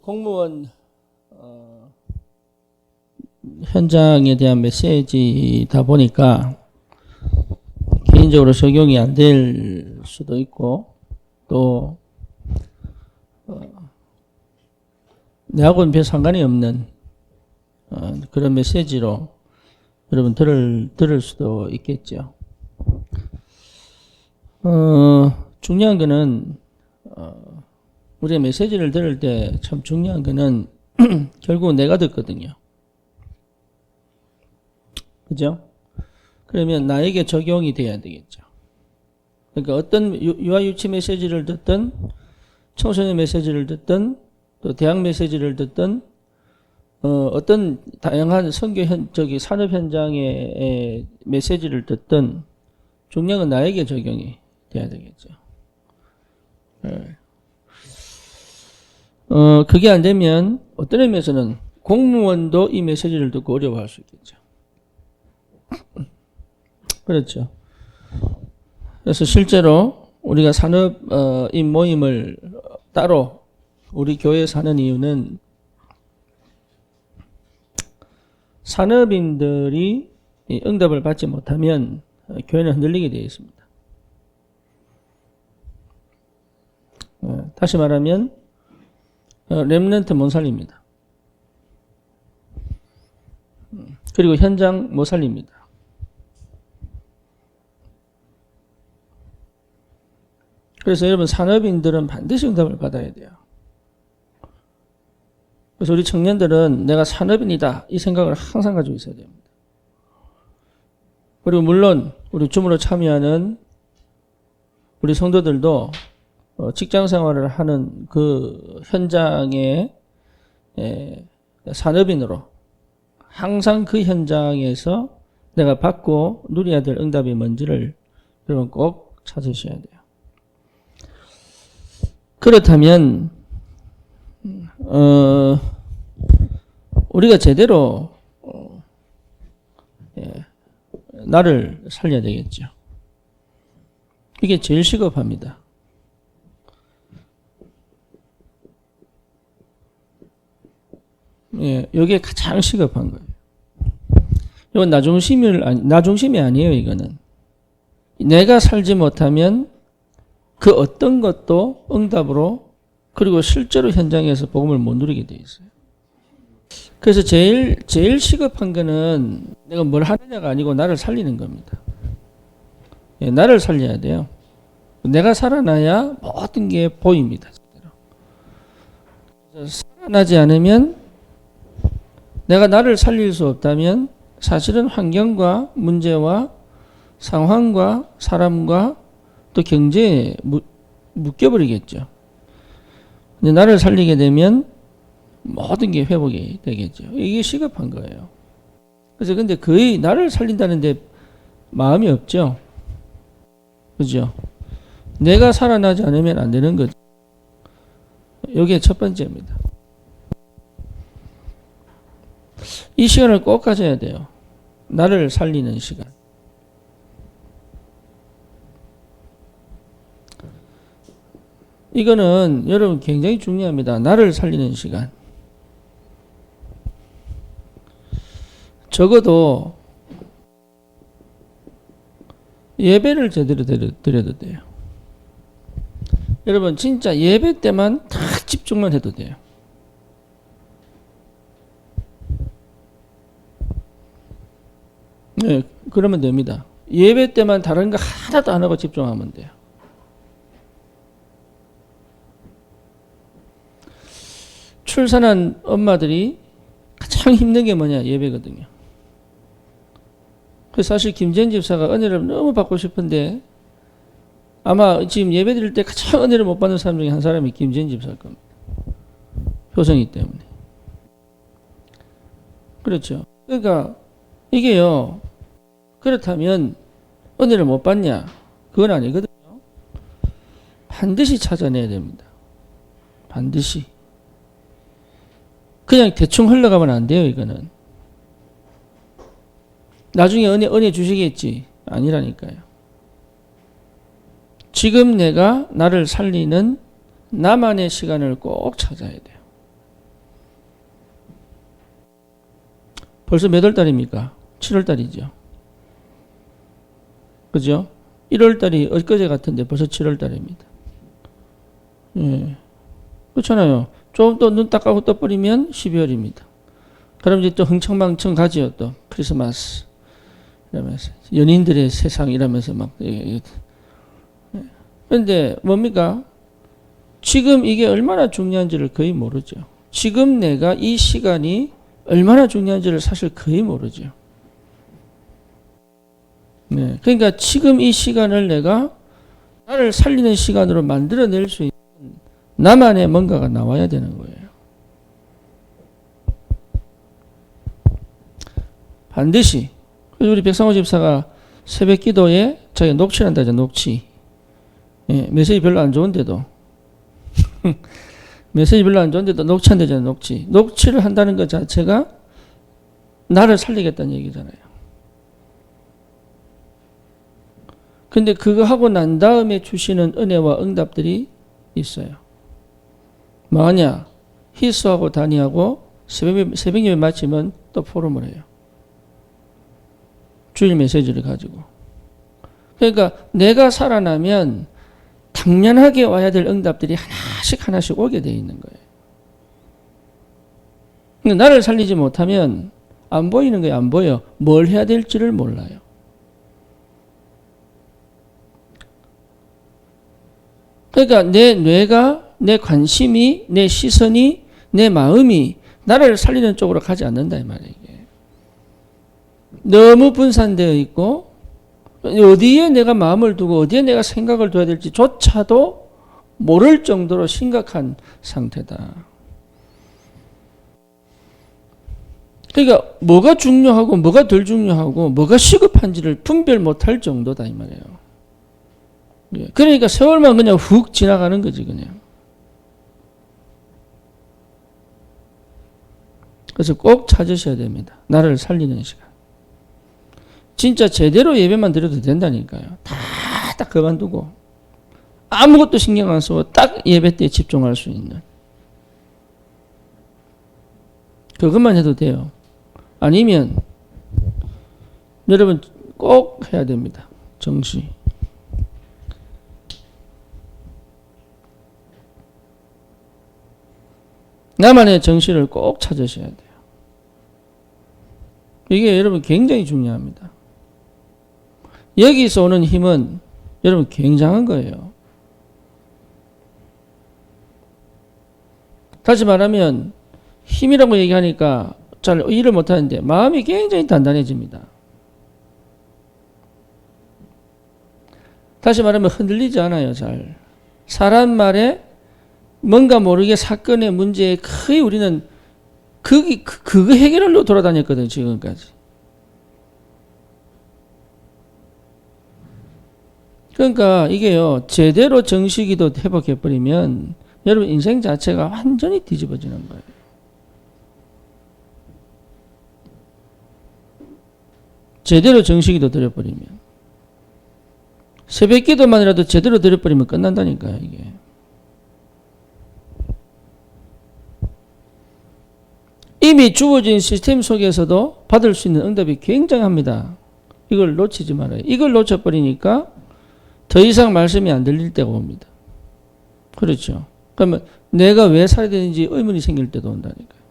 공무원 현장에 대한 메시지다 보니까 개인적으로 적용이 안 될 수도 있고 또 내하고는 별 상관이 없는 그런 메시지로 여러분 들을 수도 있겠죠. 중요한 거는 우리가 메시지를 들을 때 참 중요한 거는 결국은 내가 듣거든요. 그죠? 그러면 나에게 적용이 돼야 되겠죠. 그러니까 어떤 유아유치 메시지를 듣든 청소년 메시지를 듣든 또 대학 메시지를 듣든 어떤 다양한 선교 산업 현장의 메시지를 듣든 중요한 건 나에게 적용이 돼야 되겠죠. 네. 그게 안 되면 어떤 의미에서는 공무원도 이 메시지를 듣고 어려워할 수 있겠죠. 그렇죠. 그래서 실제로 우리가 산업인 모임을 따로 우리 교회에서 하는 이유는 산업인들이 응답을 받지 못하면 교회는 흔들리게 되어 있습니다. 다시 말하면 렘넌트 못 살립니다. 그리고 현장 못 살립니다. 그래서 여러분 산업인들은 반드시 응답을 받아야 돼요. 그래서 우리 청년들은 내가 산업인이다 이 생각을 항상 가지고 있어야 됩니다. 그리고 물론 우리 줌으로 참여하는 우리 성도들도 직장 생활을 하는 그 현장의 산업인으로 항상 그 현장에서 내가 받고 누려야 될 응답이 뭔지를 여러분 꼭 찾으셔야 돼요. 그렇다면 우리가 제대로 나를 살려야 되겠죠. 이게 제일 시급합니다. 여기에 가장 시급한 거예요. 이건 나 중심이 아니에요, 이거는. 내가 살지 못하면 그 어떤 것도 응답으로 그리고 실제로 현장에서 복음을 못 누리게 돼 있어요. 그래서 제일 시급한 거는 내가 뭘 하느냐가 아니고 나를 살리는 겁니다. 나를 살려야 돼요. 내가 살아나야 모든 게 보입니다. 그래서 살아나지 않으면 내가 나를 살릴 수 없다면 사실은 환경과 문제와 상황과 사람과 또 경제에 묶여버리겠죠. 근데 나를 살리게 되면 모든 게 회복이 되겠죠. 이게 시급한 거예요. 그래서 근데 거의 나를 살린다는데 마음이 없죠. 그죠? 내가 살아나지 않으면 안 되는 거죠. 이게 첫 번째입니다. 이 시간을 꼭 가져야 돼요. 나를 살리는 시간. 이거는 여러분 굉장히 중요합니다. 나를 살리는 시간. 적어도 예배를 제대로 드려도 돼요. 여러분 진짜 예배 때만 다 집중만 해도 돼요. 네, 그러면 됩니다. 예배 때만 다른 거 하나도 안 하고 집중하면 돼요. 출산한 엄마들이 가장 힘든 게 뭐냐? 예배거든요. 그래서 사실 김재현 집사가 은혜를 너무 받고 싶은데 아마 지금 예배 드릴 때 가장 은혜를 못 받는 사람 중에 한 사람이 김재현 집사일 겁니다. 효성이 때문에. 그렇죠. 그러니까 이게요. 그렇다면 은혜를 못 받냐? 그건 아니거든요. 반드시 찾아내야 됩니다. 반드시. 그냥 대충 흘러가면 안 돼요, 이거는. 나중에 은혜 주시겠지. 아니라니까요. 지금 내가 나를 살리는 나만의 시간을 꼭 찾아야 돼요. 벌써 몇 월 달입니까? 7월 달이죠. 그죠? 1월 달이 엊그제 같은데 벌써 7월 달입니다. 예. 그렇잖아요. 좀 또 눈 딱 감고 떠버리면 12월입니다. 그럼 이제 또 흥청망청 가지요. 또 크리스마스 이러면서 연인들의 세상 이러면서 막. 그런데 뭡니까? 지금 이게 얼마나 중요한지를 거의 모르죠. 지금 내가 이 시간이 얼마나 중요한지를 사실 거의 모르죠. 네. 그러니까 지금 이 시간을 내가 나를 살리는 시간으로 만들어낼 수 있는 나만의 뭔가가 나와야 되는 거예요. 반드시. 그래서 우리 백상호 집사가 새벽 기도에 자기가 녹취를 한다죠. 녹취. 예, 메시지 별로 안 좋은데도 메시지 별로 안 좋은데도 녹취한다잖아요. 녹취. 녹취를 한다는 것 자체가 나를 살리겠다는 얘기잖아요. 근데 그거 하고 난 다음에 주시는 은혜와 응답들이 있어요. 뭐하냐? 희수하고 다니하고 새벽 예배 마치면 또 포럼을 해요. 주일 메시지를 가지고. 그러니까 내가 살아나면 당연하게 와야 될 응답들이 하나씩 오게 돼 있는 거예요. 근데 나를 살리지 못하면 안 보이는 거예요. 안 보여. 뭘 해야 될지를 몰라요. 그러니까 내 뇌가, 내 관심이, 내 시선이, 내 마음이 나를 살리는 쪽으로 가지 않는다 이 말이에요. 이게. 너무 분산되어 있고 어디에 내가 마음을 두고 어디에 내가 생각을 둬야 될지 조차도 모를 정도로 심각한 상태다. 그러니까 뭐가 중요하고 뭐가 덜 중요하고 뭐가 시급한지를 분별 못할 정도다 이 말이에요. 그러니까 세월만 그냥 훅 지나가는 거지 그냥. 그래서 꼭 찾으셔야 됩니다. 나를 살리는 시간. 진짜 제대로 예배만 드려도 된다니까요. 다 딱 그만두고 아무것도 신경 안 쓰고 딱 예배 때 집중할 수 있는 그것만 해도 돼요. 아니면 여러분 꼭 해야 됩니다. 정시. 나만의 정시를 꼭 찾으셔야 돼요. 이게 여러분 굉장히 중요합니다. 여기서 오는 힘은 여러분 굉장한 거예요. 다시 말하면 힘이라고 얘기하니까 잘 이해를 못하는데 마음이 굉장히 단단해집니다. 다시 말하면 흔들리지 않아요. 잘. 사람 말에 뭔가 모르게 사건의 문제에 거의 우리는 그거 해결하려고 돌아다녔거든요. 지금까지. 그러니까 이게요. 제대로 정시기도 회복해버리면 여러분 인생 자체가 완전히 뒤집어지는 거예요. 제대로 정시기도 드려버리면. 새벽 기도만이라도 제대로 드려버리면 끝난다니까요. 이게. 이미 주어진 시스템 속에서도 받을 수 있는 응답이 굉장합니다. 이걸 놓치지 말아요. 이걸 놓쳐버리니까 더 이상 말씀이 안 들릴 때가 옵니다. 그렇죠. 그러면 내가 왜 살아야 되는지 의문이 생길 때도 온다니까요.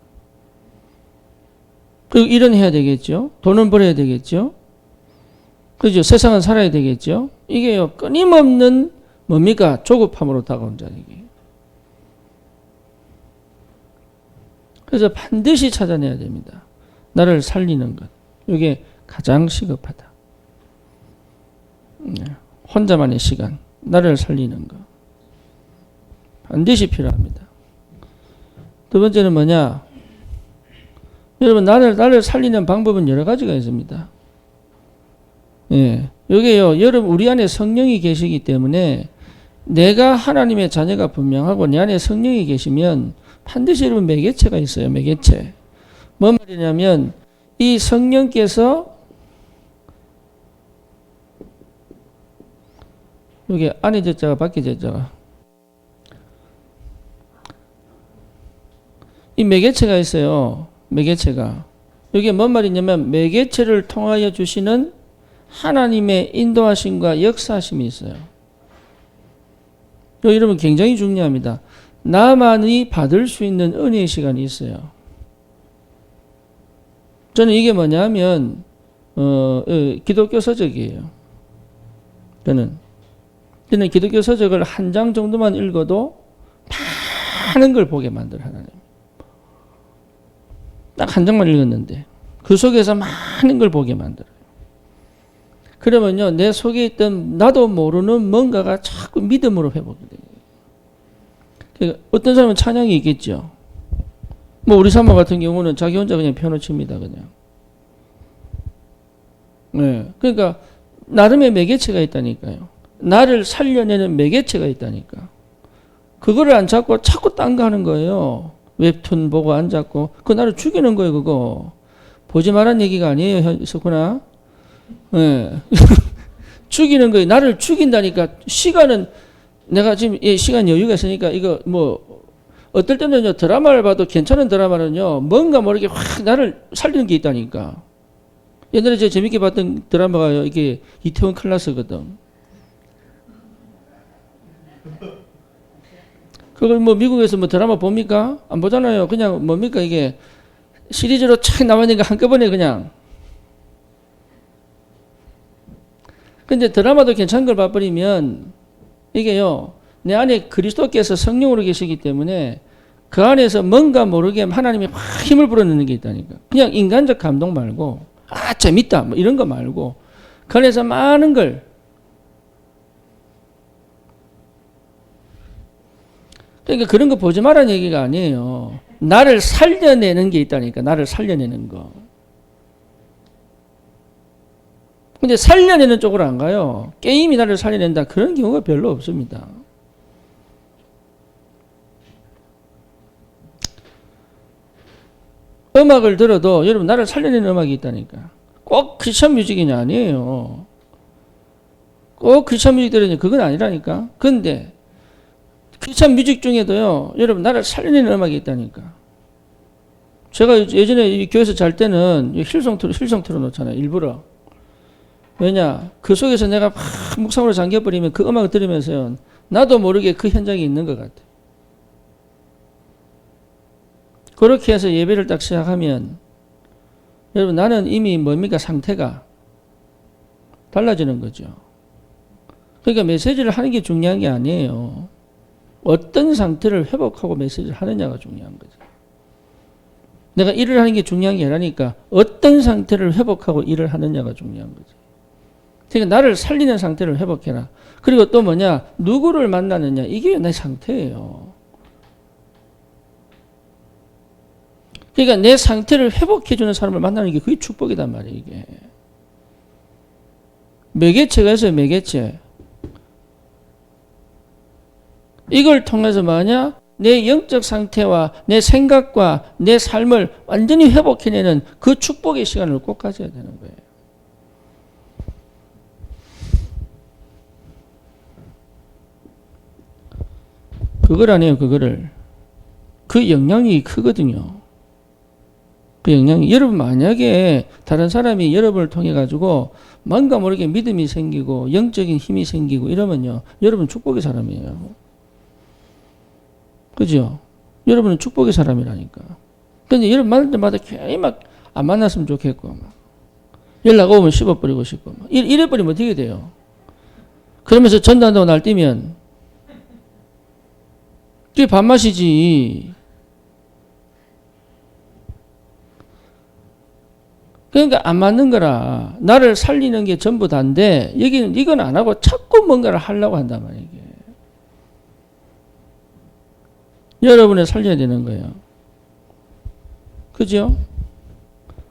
그리고 일은 해야 되겠죠. 돈은 벌어야 되겠죠. 그렇죠. 세상은 살아야 되겠죠. 이게요. 끊임없는 뭡니까? 조급함으로 다가온다. 이게. 그래서 반드시 찾아내야 됩니다. 나를 살리는 것. 이게 가장 시급하다. 혼자만의 시간. 나를 살리는 것. 반드시 필요합니다. 두 번째는 뭐냐? 여러분, 나를 살리는 방법은 여러 가지가 있습니다. 예. 여기요, 여러분, 우리 안에 성령이 계시기 때문에 내가 하나님의 자녀가 분명하고 내 안에 성령이 계시면 반드시 여러분 매개체가 있어요. 매개체. 뭔 말이냐면 이 성령께서 여기 안에 제자가 밖에 제자가 이 매개체가 있어요. 매개체가 이게 뭔 말이냐면 매개체를 통하여 주시는 하나님의 인도하심과 역사하심이 있어요. 여러분 굉장히 중요합니다. 나만이 받을 수 있는 은혜의 시간이 있어요. 저는 이게 뭐냐면 기독교 서적이에요. 저는 기독교 서적을 한 장 정도만 읽어도 많은 걸 보게 만들어 하나님. 딱 한 장만 읽었는데 그 속에서 많은 걸 보게 만들어요. 그러면요 내 속에 있던 나도 모르는 뭔가가 자꾸 믿음으로 회복이 돼요. 그러니까 어떤 사람은 찬양이 있겠죠. 뭐 우리 사모 같은 경우는 자기 혼자 그냥 피아노 칩니다 그냥. 네. 그러니까 나름의 매개체가 있다니까요. 나를 살려내는 매개체가 있다니까. 그거를 안 잡고 자꾸 딴 거 하는 거예요. 웹툰 보고 안 잡고. 그거 나를 죽이는 거예요 그거. 보지 말란 얘기가 아니에요 석훈아. 네. 죽이는 거예요. 나를 죽인다니까. 시간은 내가 지금 시간 여유가 있으니까 이거 뭐 어떨 때는요 드라마를 봐도 괜찮은 드라마는요 뭔가 모르게 확 나를 살리는 게 있다니까. 옛날에 제가 재밌게 봤던 드라마가 이게 이태원 클라스거든. 그걸 뭐 미국에서 뭐 드라마 봅니까? 안 보잖아요. 그냥 뭡니까 이게 시리즈로 착 나와있는 거 한꺼번에 그냥. 근데 드라마도 괜찮은 걸 봐버리면 이게요 내 안에 그리스도께서 성령으로 계시기 때문에 그 안에서 뭔가 모르게 하나님이 확 힘을 불어넣는 게 있다니까. 그냥 인간적 감동 말고 재밌다 뭐 이런 거 말고 그 안에서 많은 걸. 그러니까 그런 거 보지 말라는 얘기가 아니에요. 나를 살려내는 게 있다니까. 나를 살려내는 거. 근데 살려내는 쪽으로 안 가요. 게임이 나를 살려낸다. 그런 경우가 별로 없습니다. 음악을 들어도 여러분 나를 살려내는 음악이 있다니까. 꼭 크리스천 뮤직이 아니에요. 꼭 크리스천 뮤직 들으니 그건 아니라니까. 근데 크리스천 뮤직 중에도요 여러분 나를 살려내는 음악이 있다니까. 제가 예전에 이 교회에서 잘 때는 힐성 틀어놓잖아요. 일부러. 왜냐 그 속에서 내가 막 묵상으로 잠겨버리면 그 음악을 들으면서요 나도 모르게 그 현장에 있는 것 같아요. 그렇게 해서 예배를 딱 시작하면 여러분 나는 이미 뭡니까 상태가 달라지는 거죠. 그러니까 메시지를 하는 게 중요한 게 아니에요. 어떤 상태를 회복하고 메시지를 하느냐가 중요한 거죠. 내가 일을 하는 게 중요한 게 아니니까 어떤 상태를 회복하고 일을 하느냐가 중요한 거죠. 그러니까 나를 살리는 상태를 회복해라. 그리고 또 뭐냐 누구를 만나느냐 이게 내 상태예요. 그러니까 내 상태를 회복해주는 사람을 만나는 게 그게 축복이단 말이에요. 이게 매개체가 있어요. 매개체. 이걸 통해서 뭐냐 내 영적 상태와 내 생각과 내 삶을 완전히 회복해내는 그 축복의 시간을 꼭 가져야 되는 거예요. 그걸 아니에요. 그거를. 그 영향이 크거든요. 그 영향이 여러분 만약에 다른 사람이 여러분을 통해 가지고 뭔가 모르게 믿음이 생기고 영적인 힘이 생기고 이러면요 여러분 축복의 사람이에요. 그죠? 여러분은 축복의 사람이라니까. 근데 여러분 만날 때마다 괜히 막 안 만났으면 좋겠고 막 연락 오면 씹어버리고 싶고 막 이래버리면 어떻게 돼요? 그러면서 전도한다고 날뛰면 그게 밥맛이지. 그러니까 안 맞는 거라. 나를 살리는 게 전부 다인데 여기는 이건 안 하고 자꾸 뭔가를 하려고 한단 말이에요. 이게. 여러분을 살려야 되는 거예요. 그죠?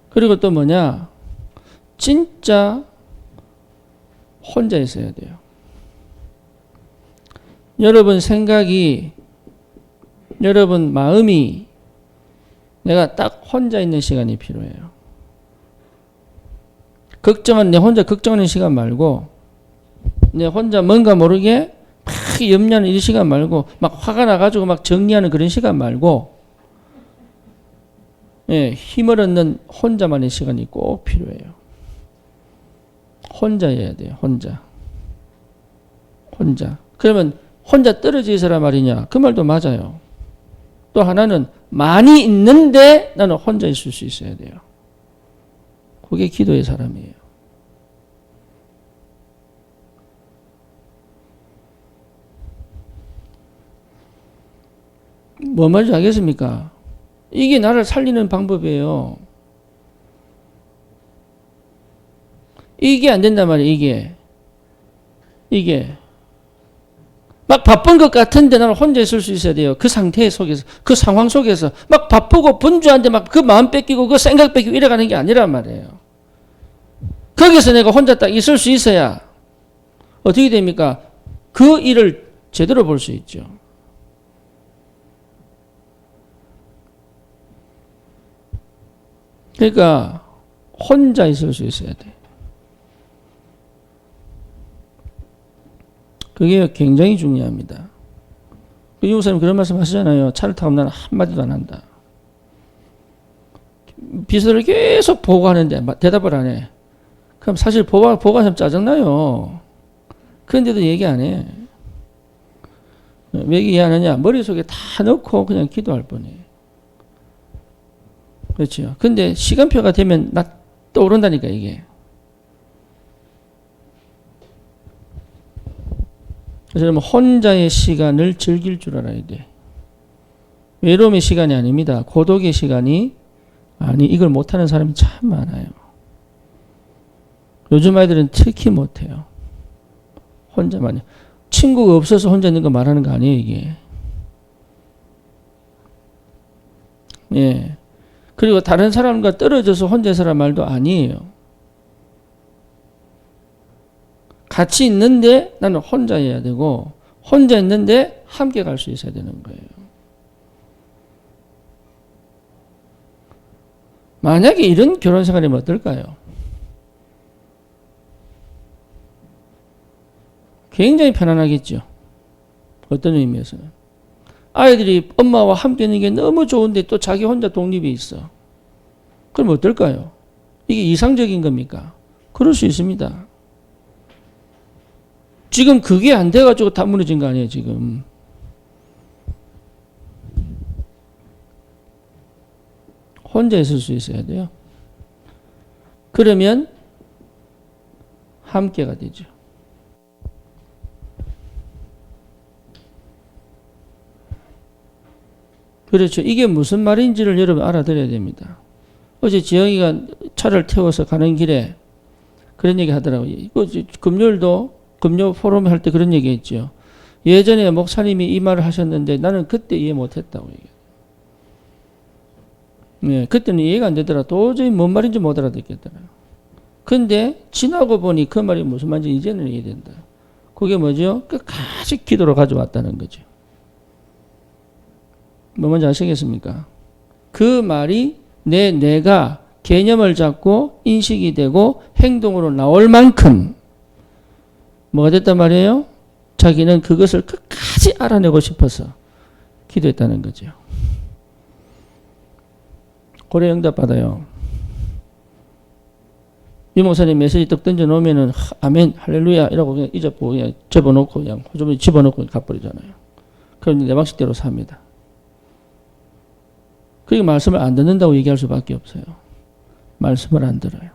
그리고 또 뭐냐? 진짜 혼자 있어야 돼요. 여러분 생각이, 여러분 마음이 내가 딱 혼자 있는 시간이 필요해요. 걱정은 내 혼자 걱정하는 시간 말고 내 혼자 뭔가 모르게 막 염려하는 이 시간 말고 막 화가 나가지고 막 정리하는 그런 시간 말고 예, 힘을 얻는 혼자만의 시간이 꼭 필요해요. 혼자 해야 돼요. 혼자. 그러면 혼자 떨어져 있으라 말이냐? 그 말도 맞아요. 또 하나는 많이 있는데 나는 혼자 있을 수 있어야 돼요. 그게 기도의 사람이에요. 뭐 말인지 알겠습니까? 이게 나를 살리는 방법이에요. 이게 안 된단 말이에요. 이게 막 바쁜 것 같은데 나는 혼자 있을 수 있어야 돼요. 그 상태 속에서, 그 상황 속에서 막 바쁘고 분주한데 막 그 마음 뺏기고 그 생각 뺏기고 이래가는 게 아니란 말이에요. 거기서 내가 혼자 딱 있을 수 있어야 어떻게 됩니까? 그 일을 제대로 볼 수 있죠. 그러니까 혼자 있을 수 있어야 돼. 그게 굉장히 중요합니다. 유 목사님 그런 말씀 하시잖아요. 차를 타고 나는 한마디도 안 한다. 비서를 계속 보고하는데 대답을 안 해. 그럼 사실 보고하면 짜증나요. 그런데도 얘기 안 해. 왜 얘기 안 하냐? 머릿속에 다 넣고 그냥 기도할 뻔해. 그렇죠. 근데 시간표가 되면 나 떠오른다니까 이게. 그래서 여러분 혼자의 시간을 즐길 줄 알아야 돼. 외로움의 시간이 아닙니다. 고독의 시간이 이걸 못하는 사람이 참 많아요. 요즘 아이들은 특히 못해요. 혼자만요. 친구가 없어서 혼자 있는 거 말하는 거 아니에요 이게. 예. 그리고 다른 사람과 떨어져서 혼자 있으란 말도 아니에요. 같이 있는데 나는 혼자 해야 되고 혼자 있는데 함께 갈 수 있어야 되는 거예요. 만약에 이런 결혼 생활이면 어떨까요? 굉장히 편안하겠죠. 어떤 의미에서는. 아이들이 엄마와 함께 있는 게 너무 좋은데 또 자기 혼자 독립이 있어. 그럼 어떨까요? 이게 이상적인 겁니까? 그럴 수 있습니다. 지금 그게 안 돼가지고 다 무너진 거 아니에요, 지금. 혼자 있을 수 있어야 돼요. 그러면 함께가 되죠. 그렇죠. 이게 무슨 말인지를 여러분 알아들어야 됩니다. 어제 지영이가 차를 태워서 가는 길에 그런 얘기 하더라고요. 금요 포럼 할 때 그런 얘기 했죠. 예전에 목사님이 이 말을 하셨는데 나는 그때 이해 못했다고 얘기해요. 네, 그때는 이해가 안 되더라. 도저히 뭔 말인지 못 알아듣겠더라. 근데 지나고 보니 그 말이 무슨 말인지 이제는 이해된다. 그게 뭐죠? 끝까지 기도로 가져왔다는 거죠. 뭐 뭔지 아시겠습니까? 그 말이 내가 개념을 잡고 인식이 되고 행동으로 나올 만큼 뭐가 됐단 말이에요? 자기는 그것을 끝까지 알아내고 싶어서 기도했다는 거죠. 고래 응답 받아요. 유 목사님 메시지 떡 던져놓으면은 아멘 할렐루야 이라고 그냥 잊어보고 그냥 접어놓고 그냥 호주머니 집어넣고 가버리잖아요. 그럼 내 방식대로 삽니다. 그게 말씀을 안 듣는다고 얘기할 수밖에 없어요. 말씀을 안 들어요.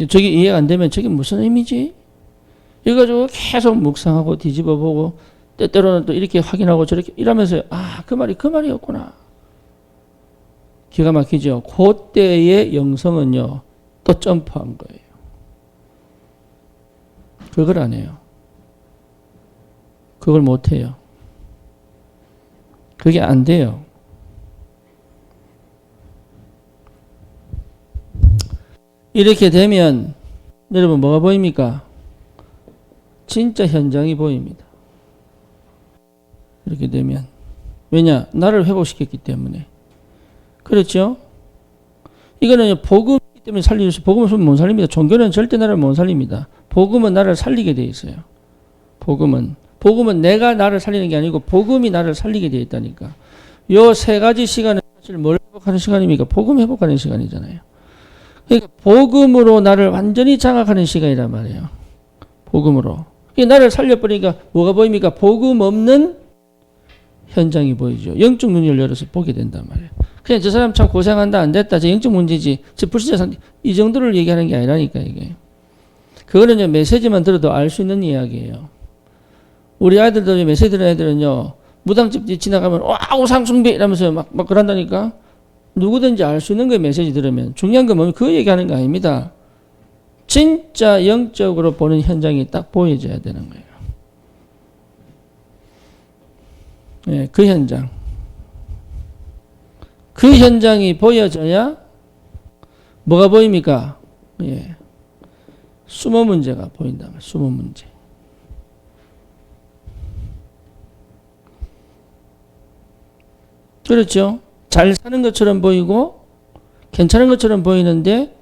저게 이해가 안 되면 저게 무슨 의미지? 이래가지고 계속 묵상하고 뒤집어보고 때때로는 또 이렇게 확인하고 저렇게 이러면서 그 말이 그 말이었구나. 기가 막히죠. 그때의 영성은요 또 점프한 거예요. 그걸 안 해요. 그걸 못 해요. 그게 안 돼요. 이렇게 되면 여러분 뭐가 보입니까? 진짜 현장이 보입니다. 이렇게 되면. 왜냐? 나를 회복시켰기 때문에. 그렇죠? 이거는 복음이기 때문에 살릴 수, 복음은 못 살립니다. 종교는 절대 나를 못 살립니다. 복음은 나를 살리게 돼 있어요. 복음은 내가 나를 살리는 게 아니고 복음이 나를 살리게 돼 있다니까. 요 세 가지 시간은 사실 뭘 회복하는 시간입니까? 복음 회복하는 시간이잖아요. 그러니까 복음으로 나를 완전히 장악하는 시간이란 말이에요. 복음으로. 나를 살려버리니까 뭐가 보입니까? 복음 없는 현장이 보이죠. 영적 눈을 열어서 보게 된단 말이에요. 그냥 저 사람 참 고생한다, 안 됐다, 저 영적 문제지, 저 불신자 상태, 이 정도를 얘기하는 게 아니라니까, 이게. 그거는요, 메시지만 들어도 알 수 있는 이야기예요. 우리 아이들도 메시지 들은 애들은요, 무당집 지나가면, 와, 우상숭배! 이러면서 막 그런다니까? 누구든지 알 수 있는 거예요, 메시지 들으면. 중요한 건 뭐냐면 그 얘기하는 거 아닙니다. 진짜 영적으로 보는 현장이 딱 보여져야 되는 거예요. 예, 그 현장. 그 현장이 보여져야 뭐가 보입니까? 예. 수모 문제가 보인다. 수모 문제. 그렇죠? 잘 사는 것처럼 보이고 괜찮은 것처럼 보이는데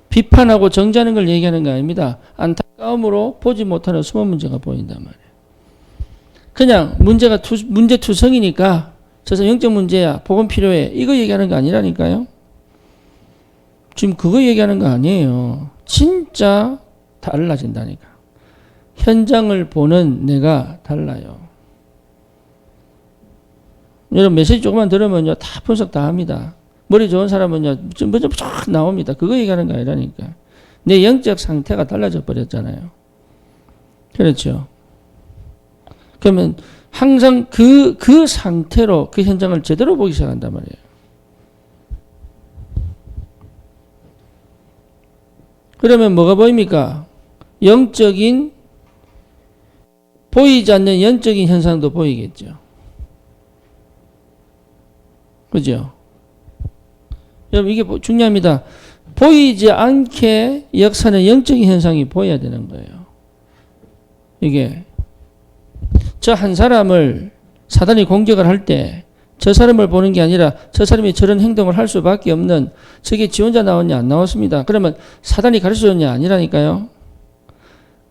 비판하고 정죄하는 걸 얘기하는 거 아닙니다. 안타까움으로 보지 못하는 수모 문제가 보인단 말이에요. 그냥 문제투성이니까 저 사람 영적 문제야, 복음 필요해, 이거 얘기하는 거 아니라니까요. 지금 그거 얘기하는 거 아니에요. 진짜 달라진다니까. 현장을 보는 내가 달라요. 여러분 메시지 조금만 들으면요 다 분석 다 합니다. 머리 좋은 사람은요 먼저 쫙 나옵니다. 그거 얘기하는 거 아니라니까. 내 영적 상태가 달라져 버렸잖아요. 그렇죠. 그러면 항상 그 상태로 그 현장을 제대로 보기 시작한단 말이에요. 그러면 뭐가 보입니까? 영적인 보이지 않는 영적인 현상도 보이겠죠. 그죠? 여러분 이게 중요합니다. 보이지 않게 역사는 영적인 현상이 보여야 되는 거예요. 이게 저 한 사람을 사단이 공격을 할 때 저 사람을 보는 게 아니라 저 사람이 저런 행동을 할 수밖에 없는, 저게 지원자 나왔냐 안 나왔습니다. 그러면 사단이 가르쳐줬냐 아니라니까요.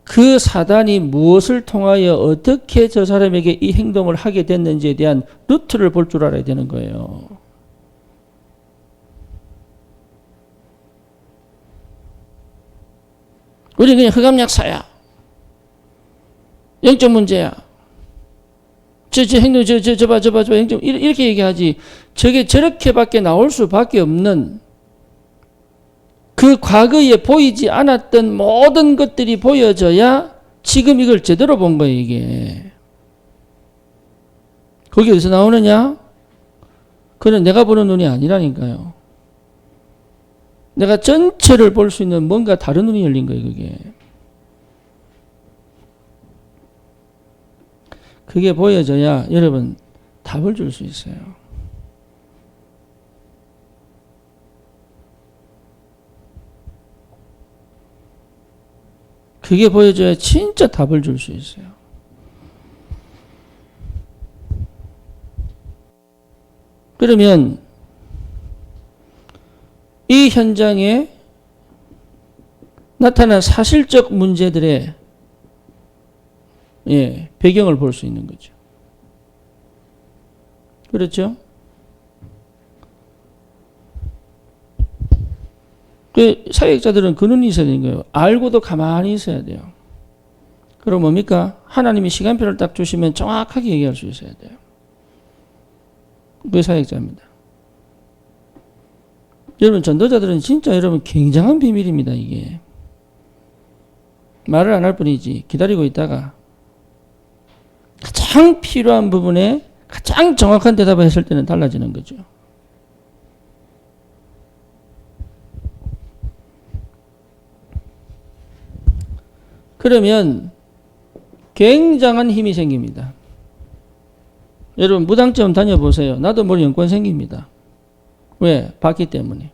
그 사단이 무엇을 통하여 어떻게 저 사람에게 이 행동을 하게 됐는지에 대한 루트를 볼 줄 알아야 되는 거예요. 우리 그냥 흑암약사야, 영적 문제야, 저 행동 저 봐 영적, 이렇게 얘기하지. 저게 저렇게밖에 나올 수밖에 없는, 그 과거에 보이지 않았던 모든 것들이 보여져야 지금 이걸 제대로 본 거예요, 이게. 거기 어디서 나오느냐? 그건 내가 보는 눈이 아니라니까요. 내가 전체를 볼 수 있는 뭔가 다른 눈이 열린 거예요, 그게. 그게 보여져야 여러분 답을 줄 수 있어요. 그게 보여줘야 진짜 답을 줄 수 있어요. 그러면 이 현장에 나타난 사실적 문제들의 배경을 볼 수 있는 거죠. 그렇죠? 그 사역자들은 그 눈이 있어야 되는 거예요. 알고도 가만히 있어야 돼요. 그럼 뭡니까? 하나님이 시간표를 딱 주시면 정확하게 얘기할 수 있어야 돼요. 그게 사역자입니다. 여러분 전도자들은 진짜 여러분 굉장한 비밀입니다. 이게 말을 안 할 뿐이지 기다리고 있다가 가장 필요한 부분에 가장 정확한 대답을 했을 때는 달라지는 거죠. 그러면 굉장한 힘이 생깁니다. 여러분 무당점 다녀보세요. 나도 모르는 연권 생깁니다. 왜? 봤기 때문에.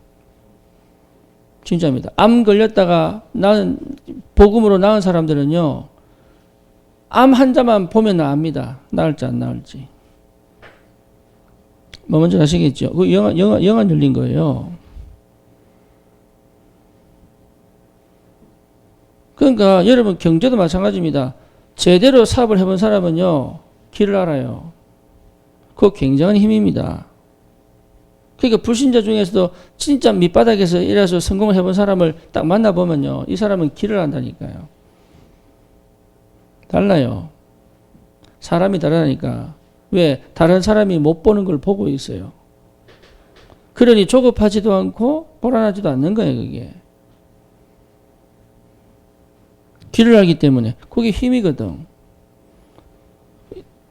진짜입니다. 암 걸렸다가 나는 복음으로 나은 사람들은요. 암 환자만 보면 압니다. 나을지 안 나을지. 뭐 먼저 아시겠죠? 그 영안 열린 거예요. 그러니까 여러분 경제도 마찬가지입니다. 제대로 사업을 해본 사람은요. 길을 알아요. 그거 굉장한 힘입니다. 그러니까 불신자 중에서도 진짜 밑바닥에서 일해서 성공을 해본 사람을 딱 만나보면요. 이 사람은 길을 안다니까요. 달라요. 사람이 다르다니까. 왜? 다른 사람이 못 보는 걸 보고 있어요. 그러니 조급하지도 않고 불안하지도 않는 거예요, 그게. 길을 알기 때문에. 그게 힘이거든.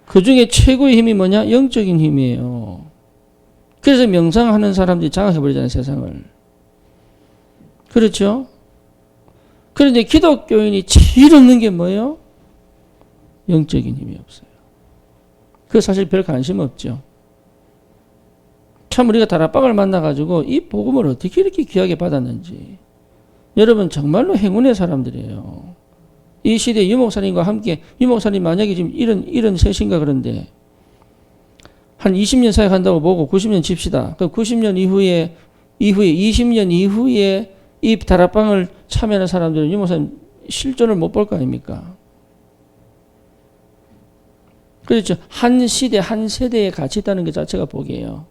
그 중에 최고의 힘이 뭐냐? 영적인 힘이에요. 그래서 명상하는 사람들이 장악해버리잖아요, 세상을. 그렇죠? 그런데 기독교인이 제일 없는 게 뭐예요? 영적인 힘이 없어요. 그 사실 별 관심 없죠. 참 우리가 다락방을 만나가지고 이 복음을 어떻게 이렇게 귀하게 받았는지. 여러분 정말로 행운의 사람들이에요. 이 시대에 유 목사님과 함께, 유 목사님 만약에 지금 73인가 그런데 한 20년 사역한다고 보고 90년 칩시다. 그럼 90년 이후에 20년 이후에 이 다락방을 참여하는 사람들은 유 목사님 실존을 못 볼 거 아닙니까? 그렇죠. 한 시대, 한 세대에 같이 있다는 것 자체가 복이에요.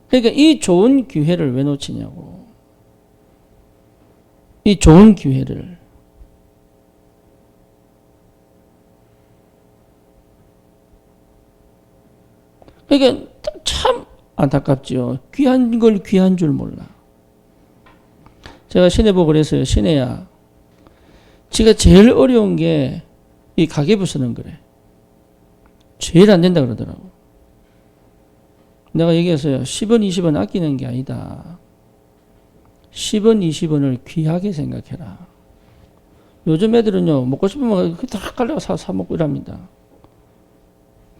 그러니까 이 좋은 기회를 왜 놓치냐고. 이 좋은 기회를. 그러니까 참 안타깝죠. 귀한 걸 귀한 줄 몰라. 제가 시내 보고 그랬어요. 시내야. 지가 제일 어려운 게 이 가계부서는 그래. 제일 안 된다 그러더라고. 내가 얘기했어요. 10원, 20원 아끼는 게 아니다. 10원, 20원을 귀하게 생각해라. 요즘 애들은요, 먹고 싶으면 다 갈래가 사 먹고 이랍니다.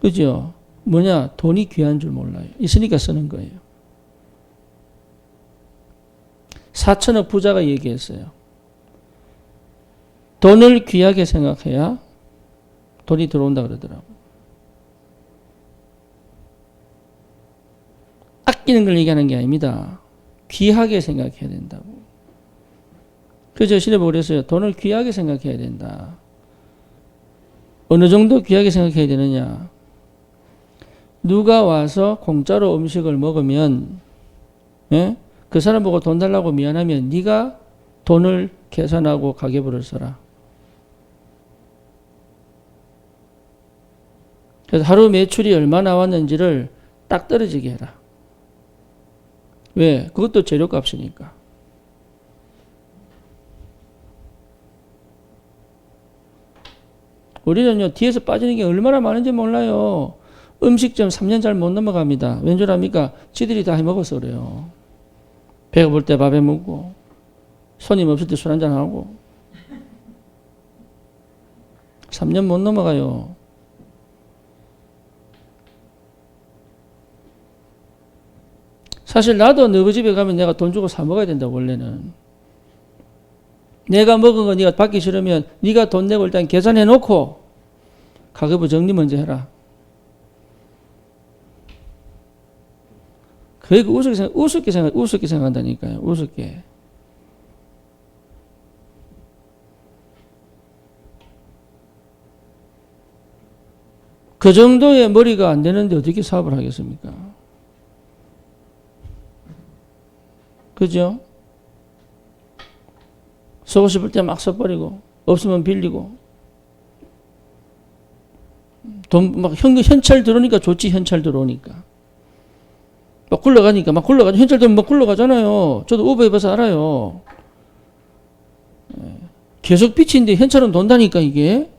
그죠? 뭐냐? 돈이 귀한 줄 몰라요. 있으니까 쓰는 거예요. 4천억 부자가 얘기했어요. 돈을 귀하게 생각해야 돈이 들어온다 그러더라고. 아끼는 걸 얘기하는 게 아닙니다. 귀하게 생각해야 된다고. 그래서 시내 보고 그랬어요. 돈을 귀하게 생각해야 된다. 어느 정도 귀하게 생각해야 되느냐. 누가 와서 공짜로 음식을 먹으면 예? 그 사람 보고 돈 달라고 미안하면 네가 돈을 계산하고 가계부를 써라. 그래서 하루 매출이 얼마 나왔는지를 딱 떨어지게 해라. 왜? 그것도 재료값이니까. 우리는요, 뒤에서 빠지는 게 얼마나 많은지 몰라요. 음식점 3년 잘 못 넘어갑니다. 왠 줄 압니까? 지들이 다 해먹어서 그래요. 배가 볼 때 밥에 먹고, 손님 없을 때 술 한잔하고. 3년 못 넘어가요. 사실 나도 너희 집에 가면 내가 돈 주고 사 먹어야 된다, 원래는. 내가 먹은 거 네가 받기 싫으면 네가 돈 내고 일단 계산해 놓고 가계부 정리 먼저 해라. 그게 우습게 생각한다니까요. 우습게. 그 정도의 머리가 안 되는데 어떻게 사업을 하겠습니까? 그죠? 쓰고 싶을 때 막 써버리고, 없으면 빌리고. 돈, 막 현찰 들어오니까 좋지, 현찰 들어오니까. 막 굴러가니까, 현찰 들면 막 굴러가잖아요. 저도 우버 해봐서 알아요. 계속 빚인데 현찰은 돈다니까, 이게.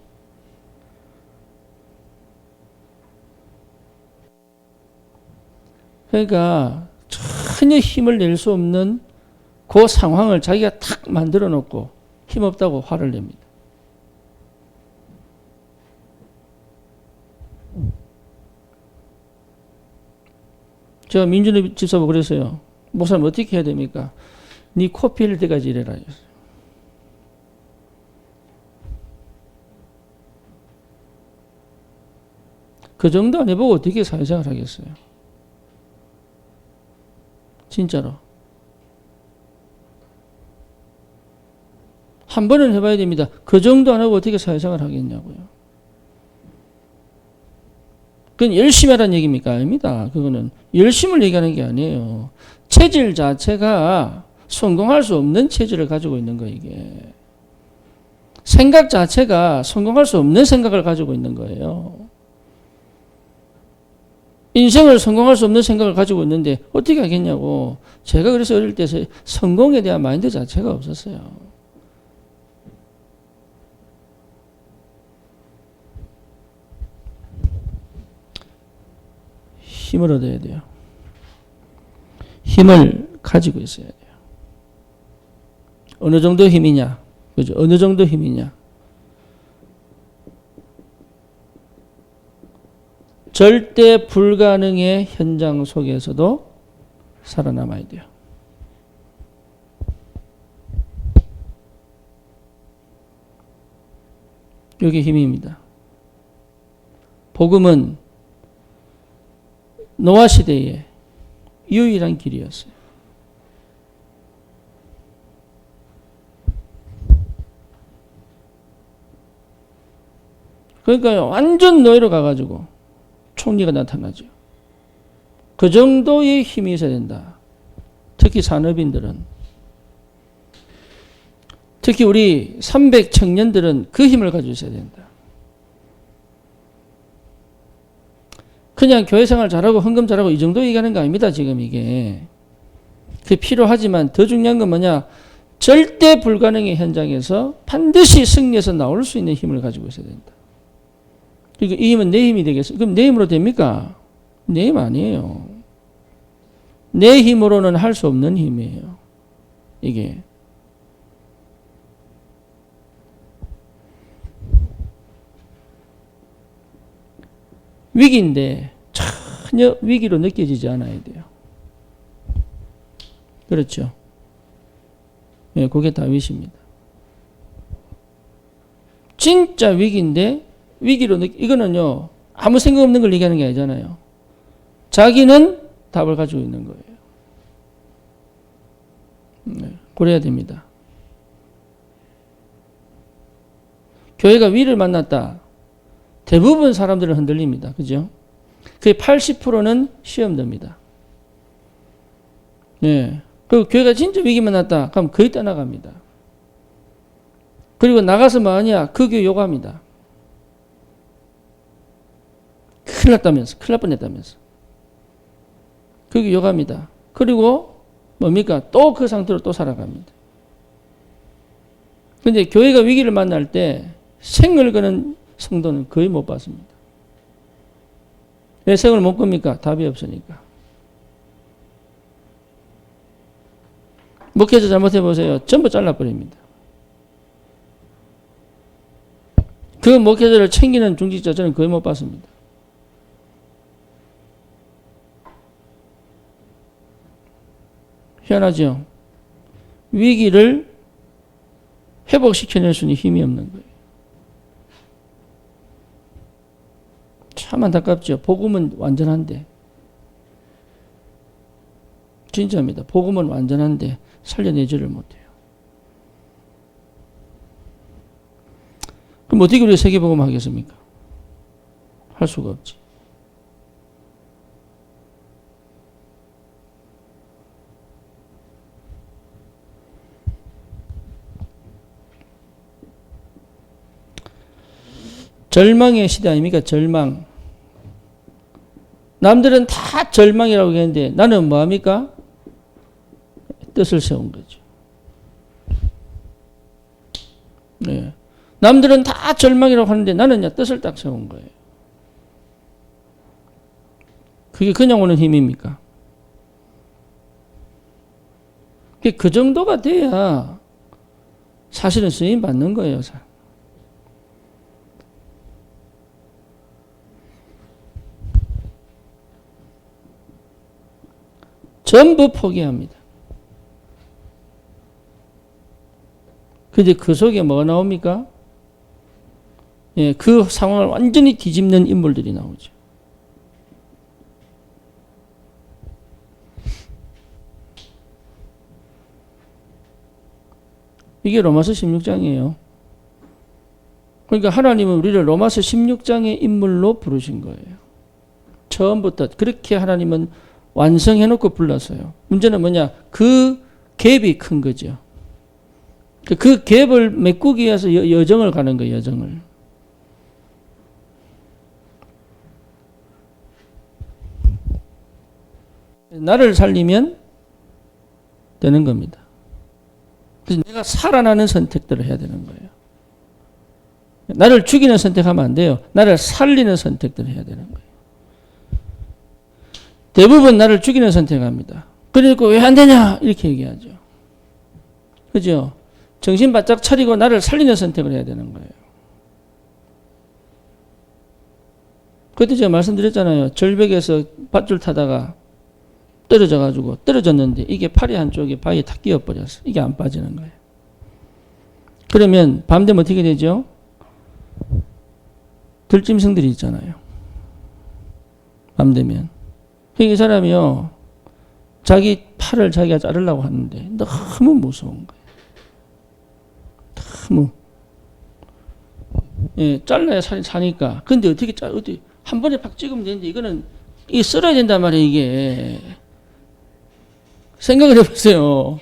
그러니까, 전혀 힘을 낼 수 없는 그 상황을 자기가 탁 만들어 놓고 힘없다고 화를 냅니다. 제가 민준의 집사보고 그랬어요. 목사님 어떻게 해야 됩니까? 네 코피 흘릴 때까지 이래라. 그 정도 안 해보고 어떻게 사회생활 하겠어요? 진짜로. 한 번은 해봐야 됩니다. 그 정도 안 하고 어떻게 사회생활 하겠냐고요. 그건 열심히 하라는 얘기입니까? 아닙니다. 그거는 열심을 얘기하는 게 아니에요. 체질 자체가 성공할 수 없는 체질을 가지고 있는 거예요, 이게. 생각 자체가 성공할 수 없는 생각을 가지고 있는 거예요. 인생을 성공할 수 없는 생각을 가지고 있는데 어떻게 하겠냐고. 제가 그래서 어릴 때 성공에 대한 마인드 자체가 없었어요. 힘을 얻어야 돼요. 힘을 가지고 있어야 돼요. 어느 정도 힘이냐? 그죠? 어느 정도 힘이냐? 절대 불가능의 현장 속에서도 살아남아야 돼요. 이게 힘입니다. 복음은 노아 시대에 유일한 길이었어요. 그러니까 완전 노예로 가가지고 총리가 나타나죠. 그 정도의 힘이 있어야 된다. 특히 산업인들은. 특히 우리 300 청년들은 그 힘을 가지고 있어야 된다. 그냥 교회 생활 잘하고 헌금 잘하고 이 정도 얘기하는 거 아닙니다. 지금 이게. 그게 필요하지만 더 중요한 건 뭐냐. 절대 불가능의 현장에서 반드시 승리해서 나올 수 있는 힘을 가지고 있어야 된다. 그러니까 이 힘은 내 힘이 되겠어요. 그럼 내 힘으로 됩니까? 내 힘 아니에요. 내 힘으로는 할 수 없는 힘이에요. 이게. 위기인데 전혀 위기로 느껴지지 않아야 돼요. 그렇죠. 예, 그게 다윗입니다. 진짜 위기인데 위기로 이거는요 아무 생각 없는 걸 얘기하는 게 아니잖아요. 자기는 답을 가지고 있는 거예요. 네, 그래야 됩니다. 교회가 위를 만났다. 대부분 사람들은 흔들립니다. 그죠? 그 80%는 시험됩니다. 네. 그리고 교회가 진짜 위기 만났다. 그럼 거의 떠나갑니다. 그리고 나가서 뭐하냐? 그 교회 욕합니다. 큰일 났다면서. 큰일 날 뻔했다면서. 그 교회 욕합니다. 그리고 뭡니까? 또 그 상태로 또 살아갑니다. 근데 교회가 위기를 만날 때 생을 거는 성도는 거의 못 봤습니다. 왜 생을 못 겁니까? 답이 없으니까. 목회자 잘못해보세요. 전부 잘라버립니다. 그 목회자를 챙기는 중직자 저는 거의 못 봤습니다. 희한하죠? 위기를 회복시켜낼 수 있는 힘이 없는 거예요. 참 안타깝죠. 복음은 완전한데. 진짜입니다. 복음은 완전한데 살려내지를 못해요. 그럼 어떻게 우리가 세계복음 하겠습니까? 할 수가 없지. 절망의 시대 아닙니까? 절망. 남들은 다 절망이라고 했는데 나는 뭐합니까? 뜻을 세운 거죠. 네. 남들은 다 절망이라고 하는데 나는 뜻을 딱 세운 거예요. 그게 그냥 오는 힘입니까? 그 정도가 돼야 사실은 쓰임 받는 거예요. 전부 포기합니다. 근데 그 속에 뭐가 나옵니까? 예, 그 상황을 완전히 뒤집는 인물들이 나오죠. 이게 로마서 16장이에요. 그러니까 하나님은 우리를 로마서 16장의 인물로 부르신 거예요. 처음부터 그렇게 하나님은 완성해놓고 불렀어요. 문제는 뭐냐? 그 갭이 큰 거죠. 그 갭을 메꾸기 위해서 여정을 가는 거예요. 여정을. 나를 살리면 되는 겁니다. 그래서 내가 살아나는 선택들을 해야 되는 거예요. 나를 죽이는 선택하면 안 돼요. 나를 살리는 선택들을 해야 되는 거예요. 대부분 나를 죽이는 선택합니다. 그러니까 왜 안 되냐? 이렇게 얘기하죠. 그죠? 정신 바짝 차리고 나를 살리는 선택을 해야 되는 거예요. 그때 제가 말씀드렸잖아요. 절벽에서 밧줄 타다가 떨어져가지고 떨어졌는데 이게 팔이 한쪽에 바위에 탁 끼어버렸어. 이게 안 빠지는 거예요. 그러면 밤 되면 어떻게 되죠? 들짐승들이 있잖아요. 밤 되면. 이 사람이요. 자기 팔을 자기가 자르려고 하는데 너무 무서운 거예요. 너무. 예, 잘라야 사니까. 근데 어떻게 한 번에 팍 찍으면 되는데 이거는 이게 썰어야 된단 말이에요. 이게. 생각을 해보세요.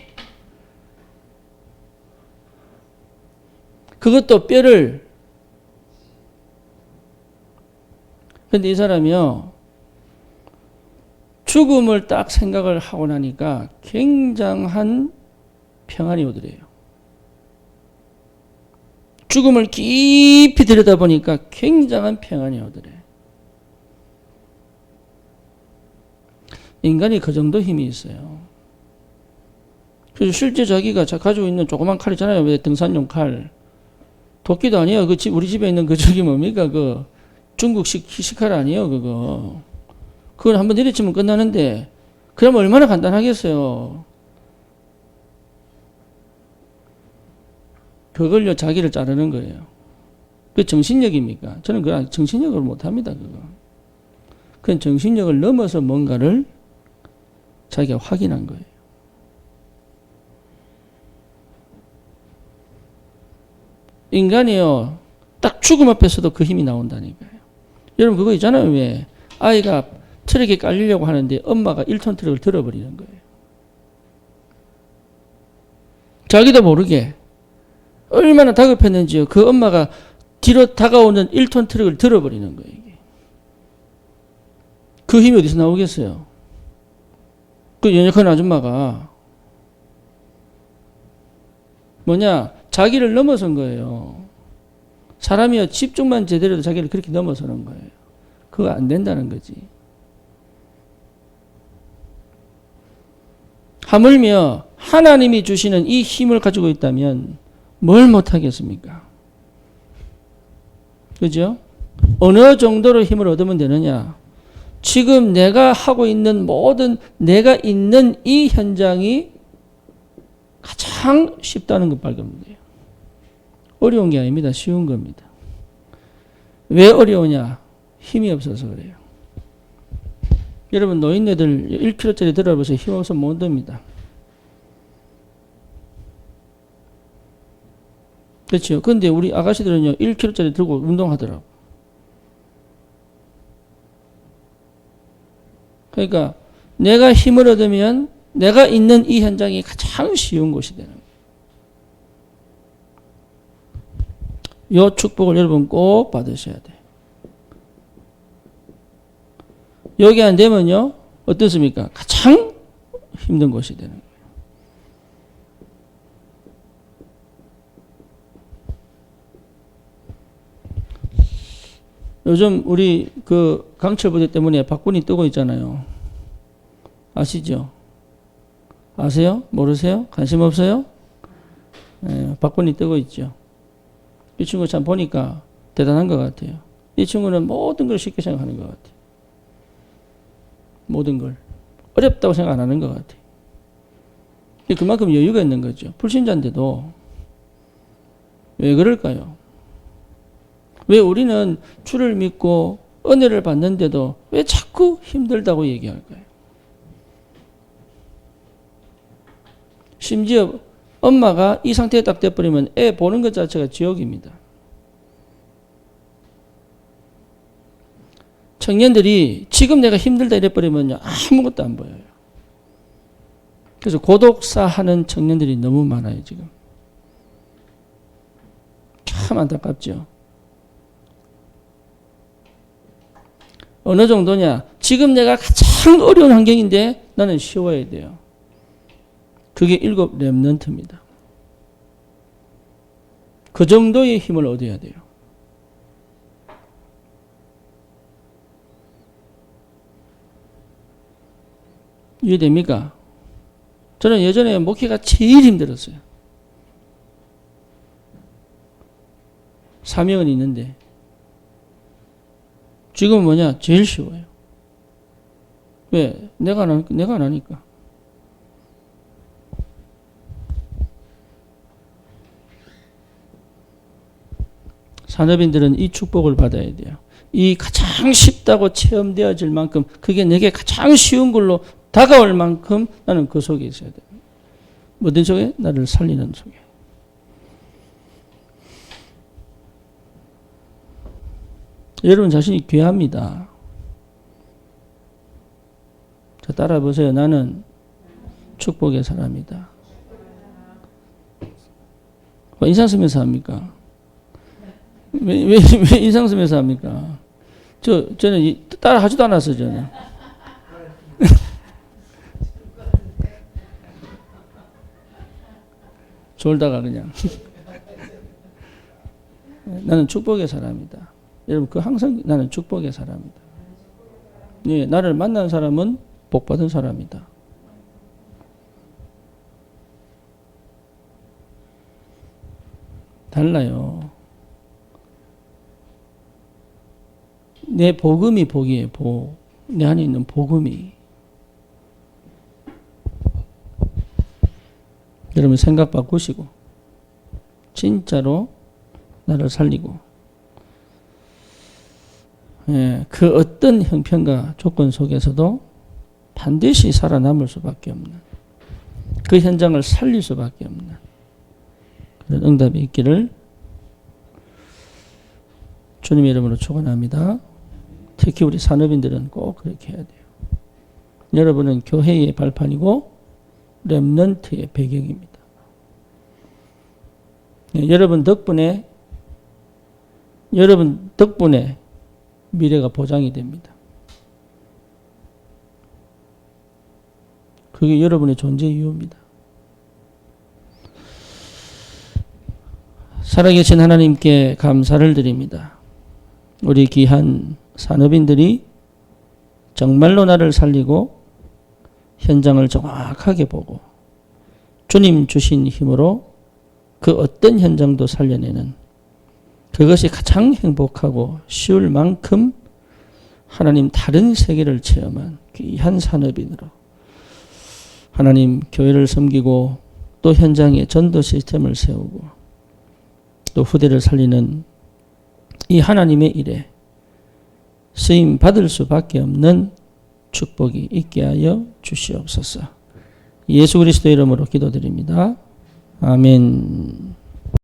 그것도 뼈를. 근데 이 사람이요. 죽음을 딱 생각을 하고 나니까 굉장한 평안이 오더래요. 죽음을 깊이 들여다보니까 굉장한 평안이 오더래. 인간이 그 정도 힘이 있어요. 그래서 실제 자기가 가지고 있는 조그만 칼 있잖아요. 왜 등산용 칼. 도끼도 아니에요. 우리 집에 있는 저기 뭡니까? 중국식 희시칼 아니에요. 그걸 한번 내리치면 끝나는데, 그러면 얼마나 간단하겠어요. 그걸요, 자기를 자르는 거예요. 그게 정신력입니까? 저는 그건 정신력을 못 합니다, 그건 정신력을 넘어서 뭔가를 자기가 확인한 거예요. 인간이요, 딱 죽음 앞에서도 그 힘이 나온다니까요. 여러분, 그거 있잖아요. 왜? 아이가 트럭에 깔리려고 하는데 엄마가 1톤 트럭을 들어버리는 거예요. 자기도 모르게 얼마나 다급했는지요. 그 엄마가 뒤로 다가오는 1톤 트럭을 들어버리는 거예요. 이게. 그 힘이 어디서 나오겠어요? 그 연약한 아줌마가 뭐냐? 자기를 넘어선 거예요. 사람이요, 집중만 제대로 해도 자기를 그렇게 넘어서는 거예요. 그거 안 된다는 거지. 하물며 하나님이 주시는 이 힘을 가지고 있다면 뭘 못하겠습니까? 그죠? 어느 정도로 힘을 얻으면 되느냐? 지금 내가 하고 있는 모든 내가 있는 이 현장이 가장 쉽다는 것 발견돼요. 어려운 게 아닙니다. 쉬운 겁니다. 왜 어려우냐? 힘이 없어서 그래요. 여러분 노인네들 1kg짜리 들어보세요. 힘 없으면 못 듭니다. 그렇죠. 근데 우리 아가씨들은요 1kg짜리 들고 운동하더라고. 그러니까 내가 힘을 얻으면 내가 있는 이 현장이 가장 쉬운 곳이 되는 거예요. 이 축복을 여러분 꼭 받으셔야 돼요. 여기 안 되면요 어떻습니까? 가장 힘든 곳이 되는 거예요. 요즘 우리 강철 부대 때문에 박군이 뜨고 있잖아요. 아시죠? 아세요? 모르세요? 관심 없어요? 네, 박군이 뜨고 있죠. 이 친구 참 보니까 대단한 것 같아요. 이 친구는 모든 걸 쉽게 생각하는 것 같아요. 모든 걸. 어렵다고 생각 안 하는 것 같아요. 그만큼 여유가 있는 거죠. 불신자인데도. 왜 그럴까요? 왜 우리는 주를 믿고 은혜를 받는데도 왜 자꾸 힘들다고 얘기할까요? 심지어 엄마가 이 상태에 딱 돼버리면 애 보는 것 자체가 지옥입니다. 청년들이 지금 내가 힘들다 이래버리면요, 아무것도 안 보여요. 그래서 고독사 하는 청년들이 너무 많아요, 지금. 참 안타깝죠. 어느 정도냐? 지금 내가 가장 어려운 환경인데 나는 쉬워야 돼요. 그게 7 렘넌트입니다. 그 정도의 힘을 얻어야 돼요. 이해됩니까? 저는 예전에 목회가 제일 힘들었어요. 사명은 있는데 지금은 뭐냐? 제일 쉬워요. 왜? 내가 안 하니까. 산업인들은 이 축복을 받아야 돼요. 이 가장 쉽다고 체험되어질 만큼, 그게 내게 가장 쉬운 걸로 다가올 만큼 나는 그 속에 있어야 돼요. 뭐든 속에? 나를 살리는 속에. 여러분 자신이 귀합니다. 자, 따라 보세요. 나는 축복의 사람이다. 왜 인상 쓰면서 합니까? 왜 인상 쓰면서 합니까? 저는 따라 하지도 않았어요, 저는. 졸다가 그냥. 나는 축복의 사람이다. 여러분, 항상 나는 축복의 사람이다. 예, 나를 만난 사람은 복받은 사람이다. 달라요. 내 복음이 복이에요, 복. 내 안에 있는 복음이. 여러분 생각 바꾸시고 진짜로 나를 살리고, 예, 그 어떤 형편과 조건 속에서도 반드시 살아남을 수밖에 없는, 그 현장을 살릴 수밖에 없는 그런 응답이 있기를 주님의 이름으로 축원합니다. 특히 우리 산업인들은 꼭 그렇게 해야 돼요. 여러분은 교회의 발판이고 렘넌트의 배경입니다. 네, 여러분 덕분에 미래가 보장이 됩니다. 그게 여러분의 존재 이유입니다. 살아계신 하나님께 감사를 드립니다. 우리 귀한 산업인들이 정말로 나를 살리고 현장을 정확하게 보고 주님 주신 힘으로 그 어떤 현장도 살려내는, 그것이 가장 행복하고 쉬울 만큼 하나님 다른 세계를 체험한 귀한 산업인으로 하나님 교회를 섬기고 또 현장에 전도 시스템을 세우고 또 후대를 살리는 이 하나님의 일에 쓰임 받을 수밖에 없는 축복이 있게 하여 주시옵소서. 예수 그리스도 이름으로 기도드립니다. 아멘.